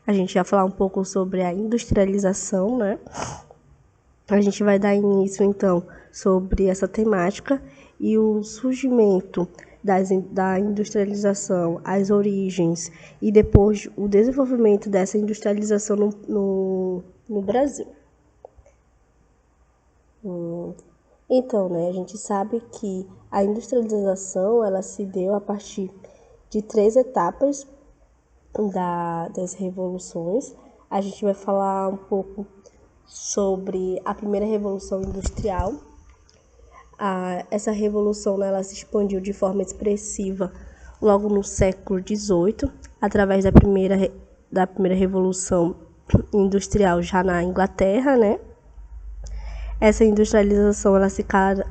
a gente vai falar um pouco sobre a industrialização, né? A gente vai dar início, então, sobre essa temática e o surgimento da industrialização, as origens e depois o desenvolvimento dessa industrialização no Brasil. Então, né, a gente sabe que a industrialização ela se deu a partir de 3 etapas das revoluções. A gente vai falar um pouco sobre a primeira revolução industrial. Essa revolução, né, ela se expandiu de forma expressiva logo no século XVIII, através da primeira revolução industrial já na Inglaterra, né? Essa industrialização ela se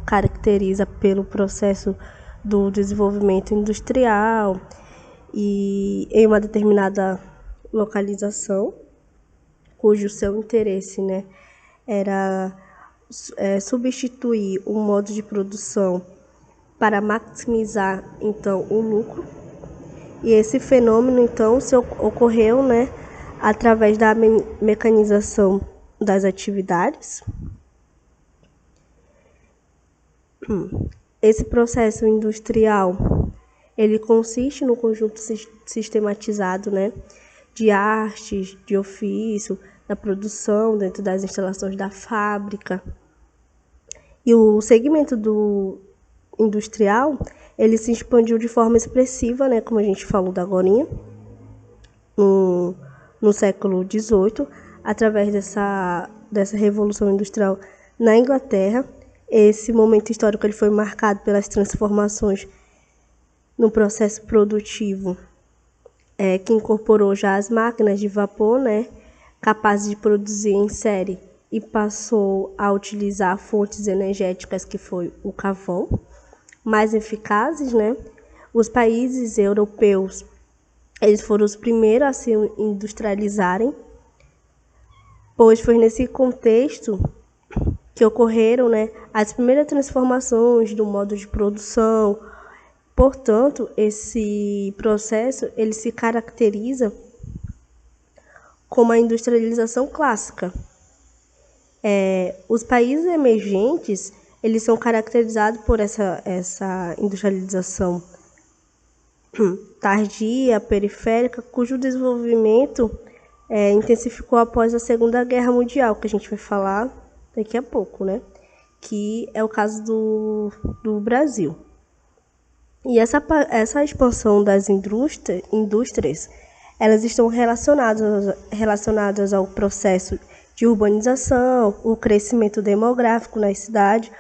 caracteriza pelo processo do desenvolvimento industrial e em uma determinada localização, cujo seu interesse, né, era substituir um modo de produção para maximizar, então, o lucro. E esse fenômeno, então, ocorreu, né, através da mecanização das atividades. Esse processo industrial, ele consiste no conjunto sistematizado, né, de artes, de ofício, da produção dentro das instalações da fábrica. E o segmento do industrial, ele se expandiu de forma expressiva, né, como a gente falou da agorinha, no século XVIII, através dessa revolução industrial na Inglaterra. Esse momento histórico ele foi marcado pelas transformações no processo produtivo, que incorporou já as máquinas de vapor, né, capazes de produzir em série, e passou a utilizar fontes energéticas que foi o carvão, mais eficazes, né? Os países europeus, eles foram os primeiros a se industrializarem, pois foi nesse contexto que ocorreram, né, as primeiras transformações do modo de produção. Portanto, esse processo ele se caracteriza como a industrialização clássica. Os países emergentes eles são caracterizados por essa industrialização tardia, periférica, cujo desenvolvimento intensificou após a Segunda Guerra Mundial, que a gente vai falar daqui a pouco, né? Que é o caso do Brasil. E essa expansão das indústrias, elas estão relacionadas ao processo de urbanização, o crescimento demográfico nas cidades,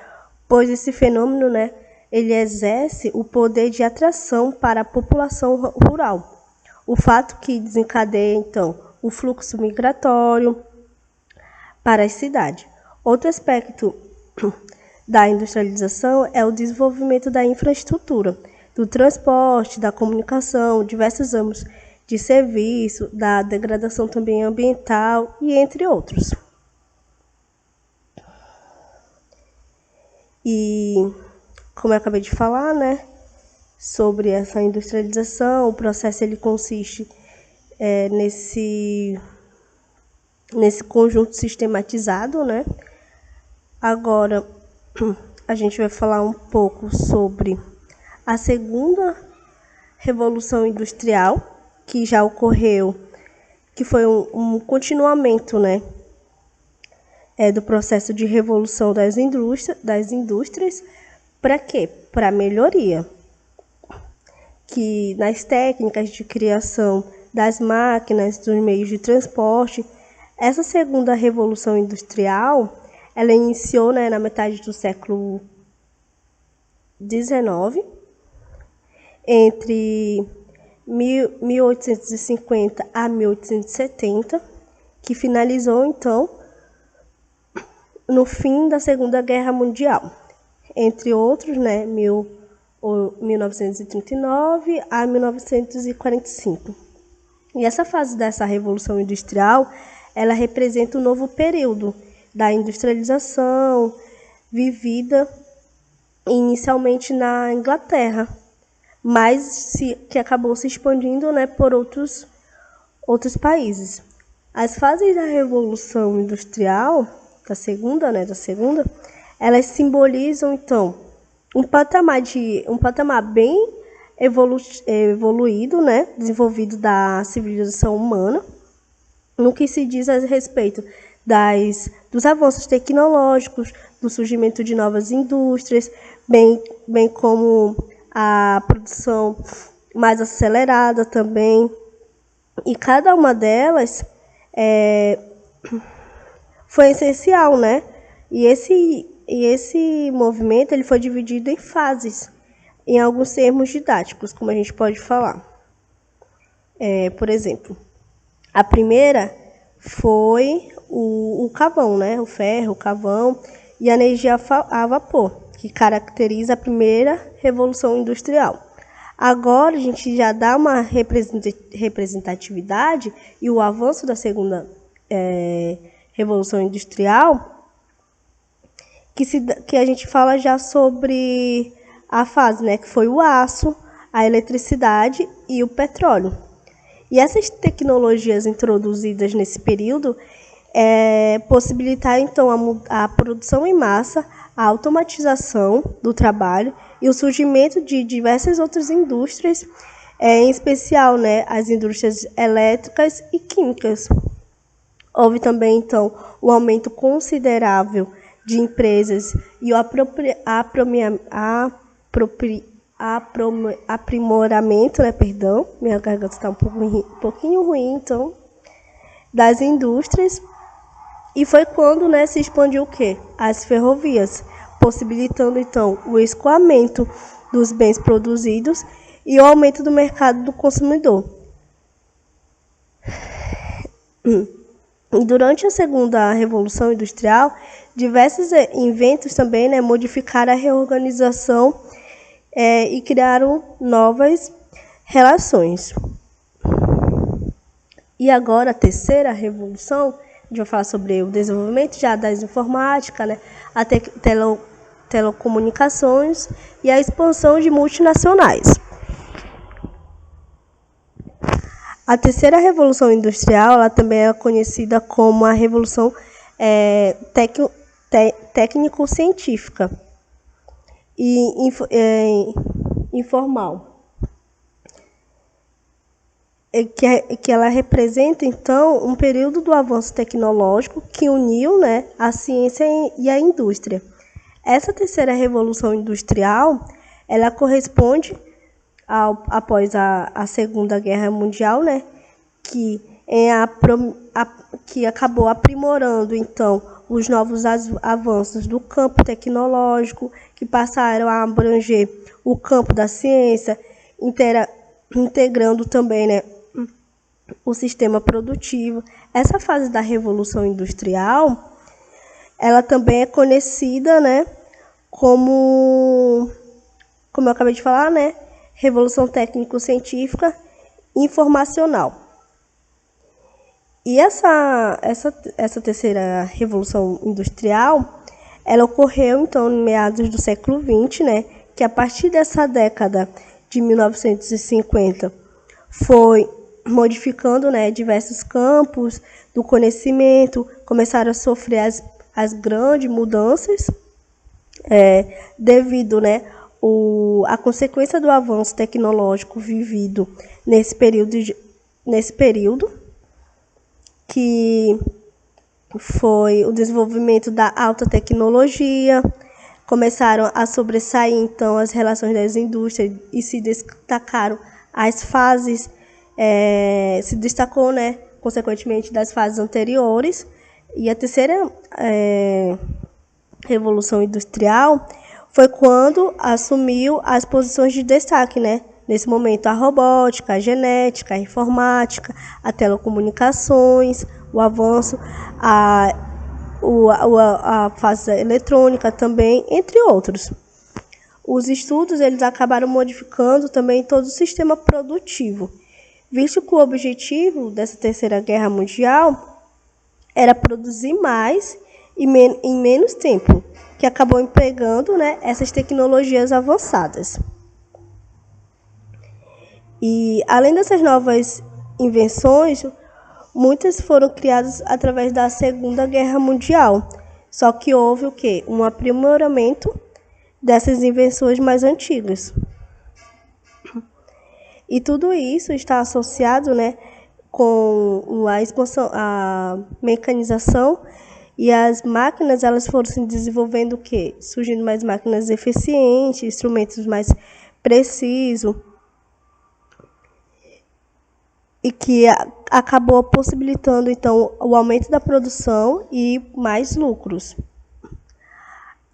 pois esse fenômeno, né, ele exerce o poder de atração para a população rural. O fato que desencadeia, então, o fluxo migratório para as cidades. Outro aspecto da industrialização é o desenvolvimento da infraestrutura, do transporte, da comunicação, diversos âmbitos de serviço, da degradação também ambiental e entre outros. E, como eu acabei de falar, né, sobre essa industrialização, o processo ele consiste nesse conjunto sistematizado, né? Agora, a gente vai falar um pouco sobre a segunda revolução industrial, que já ocorreu, que foi um continuamento, né, do processo de revolução das indústrias. Para quê? Para melhoria, que nas técnicas de criação das máquinas, dos meios de transporte. Essa segunda revolução industrial, ela iniciou, né, na metade do século XIX, entre 1850 a 1870, que finalizou, então, no fim da Segunda Guerra Mundial, entre outros, né, 1939 a 1945. E essa fase dessa Revolução Industrial, ela representa um novo período da industrialização vivida inicialmente na Inglaterra, mas que acabou se expandindo, né, por outros outros países. As fases da Revolução Industrial, da segunda, elas simbolizam, então, um patamar bem evoluído, né, desenvolvido da civilização humana, no que se diz a respeito dos avanços tecnológicos, do surgimento de novas indústrias, bem como a produção mais acelerada também. E cada uma delas foi essencial, né? E esse movimento ele foi dividido em fases, em alguns termos didáticos, como a gente pode falar. Por exemplo, a primeira foi o carvão, né? O ferro, o carvão e a energia a vapor, que caracteriza a primeira revolução industrial. Agora a gente já dá uma representatividade e o avanço da segunda revolução industrial, que a gente fala já sobre a fase, né? Que foi o aço, a eletricidade e o petróleo. E essas tecnologias introduzidas nesse período possibilitaram, então, a produção em massa, a automatização do trabalho e o surgimento de diversas outras indústrias, em especial, né, as indústrias elétricas e químicas. Houve também, então, um aumento considerável de empresas e o aprimoramento, né, minha garganta está um pouquinho ruim, então, das indústrias. E foi quando, né, se expandiu o quê? As ferrovias, possibilitando, então, o escoamento dos bens produzidos e o aumento do mercado do consumidor. Durante a segunda revolução industrial, diversos inventos também, né, modificaram a reorganização e criaram novas relações. E agora, a terceira revolução, a gente vai falar sobre o desenvolvimento já das informática, né, a telecomunicações e a expansão de multinacionais. A terceira revolução industrial, ela também é conhecida como a revolução técnico-científica e informal. Que ela representa, então, um período do avanço tecnológico que uniu, né, a ciência e a indústria. Essa terceira revolução industrial, ela corresponde após a Segunda Guerra Mundial, né, que acabou aprimorando, então, os novos avanços do campo tecnológico, que passaram a abranger o campo da ciência, integrando também, né, o sistema produtivo. Essa fase da Revolução Industrial, ela também é conhecida, né, como eu acabei de falar, né, Revolução Técnico-Científica Informacional. E essa terceira Revolução Industrial, ela ocorreu, então, em meados do século XX, né, que a partir dessa década de 1950 foi modificando, né, diversos campos do conhecimento, começaram a sofrer as grandes mudanças devido, né, a consequência do avanço tecnológico vivido nesse período, que foi o desenvolvimento da alta tecnologia. Começaram a sobressair, então, as relações das indústrias e se destacaram as fases, se destacou, né, consequentemente, das fases anteriores. E a terceira Revolução Industrial foi quando assumiu as posições de destaque, né? Nesse momento, a robótica, a genética, a informática, a telecomunicações, o avanço, a fase eletrônica também, entre outros. Os estudos eles acabaram modificando também todo o sistema produtivo, visto que o objetivo dessa Terceira Guerra Mundial era produzir mais e em menos tempo, que acabou empregando, né, essas tecnologias avançadas. E além dessas novas invenções, muitas foram criadas através da Segunda Guerra Mundial. Só que houve o quê? Um aprimoramento dessas invenções mais antigas. E tudo isso está associado, né, com a expansão, a mecanização, e as máquinas elas foram se desenvolvendo o quê? Surgindo mais máquinas eficientes, instrumentos mais precisos, e que acabou possibilitando então o aumento da produção e mais lucros.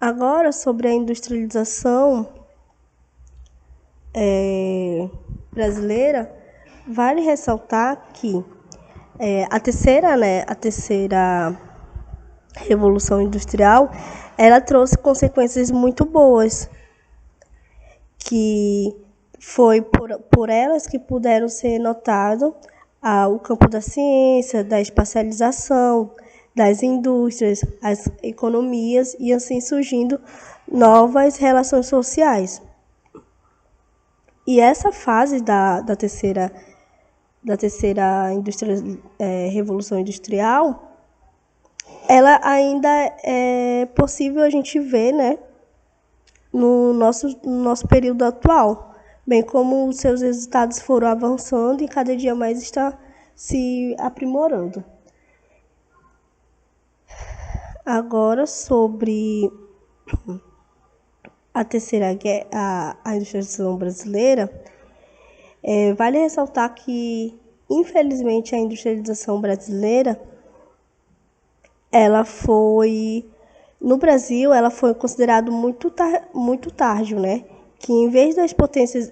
Agora, sobre a industrialização brasileira, vale ressaltar que a terceira revolução industrial, ela trouxe consequências muito boas, que foi por elas que puderam ser notado o campo da ciência, da espacialização, das indústrias, as economias, e assim surgindo novas relações sociais. E essa fase da terceira revolução industrial, ela ainda é possível a gente ver, né, no nosso período atual, bem como os seus resultados foram avançando e cada dia mais está se aprimorando. Agora, sobre a a industrialização brasileira, vale ressaltar que, infelizmente, a industrialização brasileira, no Brasil, ela foi considerada muito tarde, né? Que em vez as potências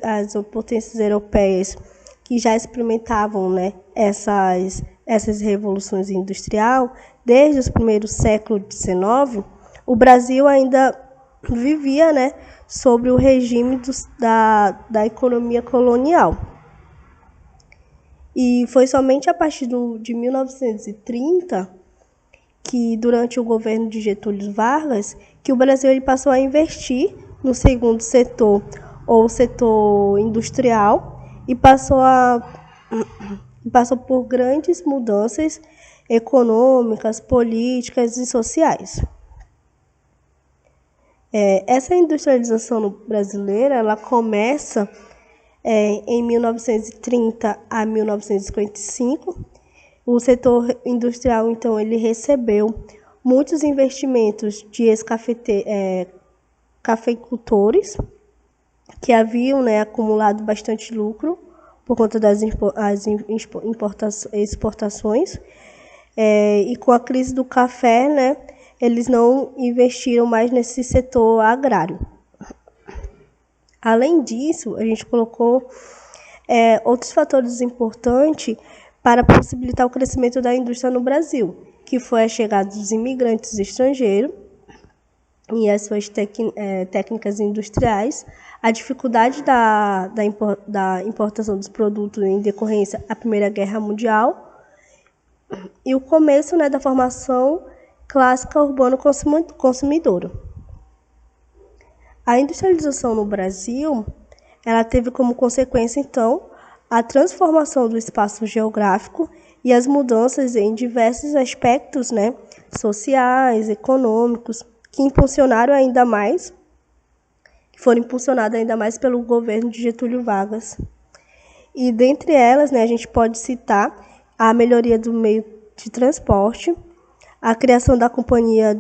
europeias que já experimentavam, né, essas revoluções industriais, desde os primeiros séculos XIX, o Brasil ainda vivia, né, sobre o regime da economia colonial. E foi somente a partir de 1930, que durante o governo de Getúlio Vargas, que o Brasil ele passou a investir no segundo setor, ou setor industrial, e passou por grandes mudanças econômicas, políticas e sociais. Essa industrialização brasileira, ela começa em 1930 a 1955. O setor industrial, então, ele recebeu muitos investimentos de cafeicultores que haviam, né, acumulado bastante lucro por conta das exportações. E com a crise do café, né, eles não investiram mais nesse setor agrário. Além disso, a gente colocou outros fatores importantes para possibilitar o crescimento da indústria no Brasil, que foi a chegada dos imigrantes estrangeiros e as suas técnicas industriais, a dificuldade da importação dos produtos em decorrência da Primeira Guerra Mundial e o começo, né, da formação clássica urbano-consumidora. A industrialização no Brasil, ela teve como consequência, então, a transformação do espaço geográfico e as mudanças em diversos aspectos, né, sociais, econômicos, que foram impulsionadas ainda mais pelo governo de Getúlio Vargas. E dentre elas, né, a gente pode citar a melhoria do meio de transporte, a criação da Companhia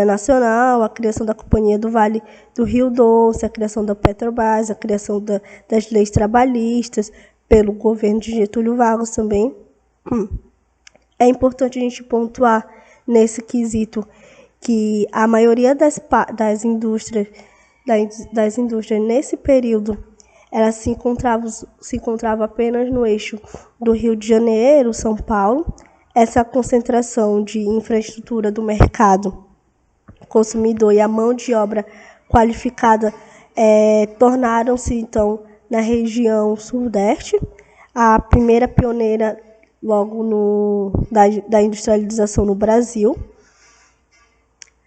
Nacional, a criação da Companhia do Vale do Rio Doce, a criação da Petrobras, a criação das leis trabalhistas pelo governo de Getúlio Vargas também. É importante a gente pontuar nesse quesito que a maioria das indústrias nesse período ela se encontrava apenas no eixo do Rio de Janeiro, São Paulo. Essa concentração de infraestrutura do mercado consumidor e a mão de obra qualificada tornaram-se, então, na região sudeste, a primeira pioneira logo da industrialização no Brasil.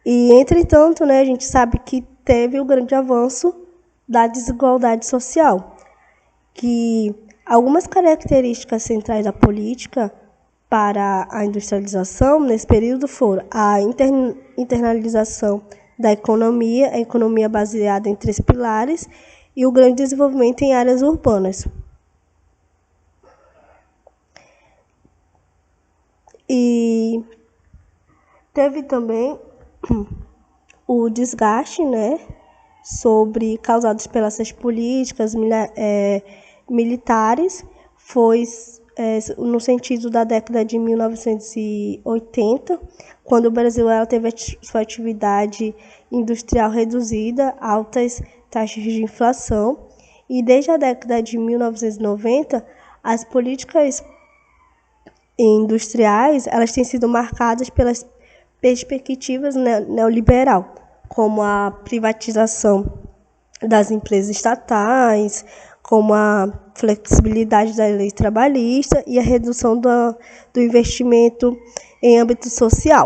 E, entretanto, né, a gente sabe que teve o grande avanço da desigualdade social, que Algumas características centrais da política para a industrialização nesse período foram a internalização da economia, a economia baseada em 3 pilares e o grande desenvolvimento em áreas urbanas. E teve também o desgaste, né, causados pelas políticas militares, foi no sentido da década de 1980, quando o Brasil teve sua atividade industrial reduzida, altas taxas de inflação, e desde a década de 1990, as políticas industriais elas têm sido marcadas pelas perspectivas neoliberal, como a privatização das empresas estatais, como a flexibilidade da lei trabalhista e a redução do investimento em âmbito social.